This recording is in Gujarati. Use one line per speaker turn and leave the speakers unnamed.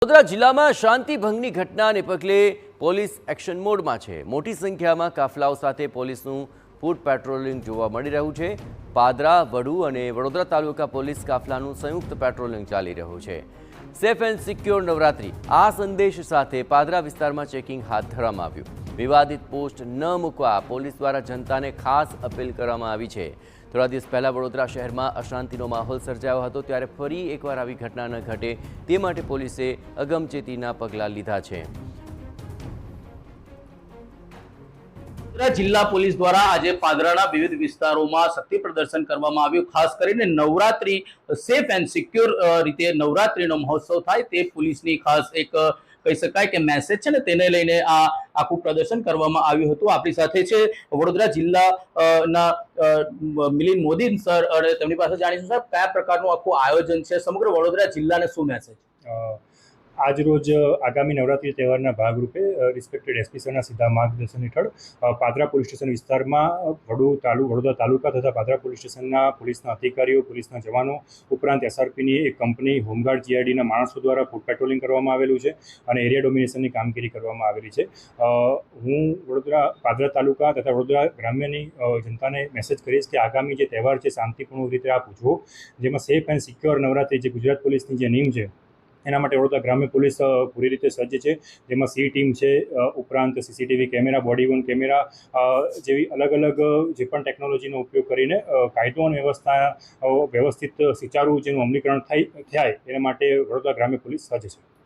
વડોદરા જિલ્લામાં શાંતિ ભંગની ઘટનાને પગલે પોલીસ એક્શન મોડમાં છે। મોટી સંખ્યામાં કાફલાઓ સાથે પોલીસનું ફૂટ પેટ્રોલિંગ જોવા મળી રહ્યું છે। પાદરા, વડુ અને વડોદરા તાલુકા પોલીસ કાફલાનું સંયુક્ત પેટ્રોલિંગ ચાલી રહ્યું છે। સેફ એન્ડ સિક્યોર નવરાત્રી આ સંદેશ સાથે પાદરા વિસ્તારમાં ચેકિંગ હાથ ધરવામાં આવ્યું। વિવાદિત પોસ્ટ ન મૂકવા પોલીસ દ્વારા જનતાને ખાસ અપીલ કરવામાં આવી છે। થોડા દિવસ પહેલા વડોદરા શહેરમાં અશાંતિનો માહોલ સર્જાયો હતો, ત્યારે ફરી એકવાર આવી ઘટના ન ઘટે તે માટે પોલીસે અગમચેતીના પગલાં લીધા છે।
જિલ્લા પોલીસ દ્વારા આજે પાદરાના વિવિધ વિસ્તારોમાં શક્તિ પ્રદર્શન કરવામાં આવ્યું। ખાસ કરીને નવરાત્રી સેફ એન્ડ સિક્યોર રીતે નવરાત્રીનો મહોત્સવ થાય તે પોલીસની ખાસ એક કહી શકાય કે મેસેજ છે ને, તેને લઈને આ આખું પ્રદર્શન કરવામાં આવ્યું હતું। આપણી સાથે છે વડોદરા જિલ્લાના મિલિંદ મોદી સર, અને તેમની પાસે જાણીશું સાહેબ કયા પ્રકારનું આખું આયોજન છે, સમગ્ર વડોદરા જિલ્લાને શું મેસેજ?
આજ રોજ આગામી નવરાત્રી તહેવારના ભાગરૂપે રિસ્પેક્ટેડ એસપી સરના સીધા માર્ગદર્શન હેઠળ પાદરા પોલીસ સ્ટેશન વિસ્તારમાં વડોદરા તાલુકા તથા પાદરા પોલીસ સ્ટેશનના પોલીસના અધિકારીઓ, પોલીસના જવાનો ઉપરાંત એસઆરપીની એક કંપની હોમગાર્ડ જીઆરડીના માણસો દ્વારા ફૂટ પેટ્રોલિંગ કરવામાં આવેલું છે અને એરિયા ડોમિનેશનની કામગીરી કરવામાં આવેલી છે। હું પાદરા તાલુકા તથા વડોદરા ગ્રામ્યની જનતાને મેસેજ કરીશ કે આગામી જે તહેવાર છે શાંતિપૂર્ણ રીતે આપ ઉજવો, જેમાં સેફ એન્ડ સિક્યોર નવરાત્રી જે ગુજરાત પોલીસની જે નીમ છે એના માટે વડોદરા ગ્રામ્ય પોલીસ પૂરી રીતે સજ્જ છે, જેમાં સી ટીમ છે, ઉપરાંત CCTV camera, body Warne camera જેવી અલગ અલગ જે પણ ટેકનોલોજીનો ઉપયોગ કરીને કાયદો અને વ્યવસ્થિત સુચારુ જેનું અમલીકરણ થાય એના માટે વડોદરા ગ્રામ્ય પોલીસ સજ્જ છે।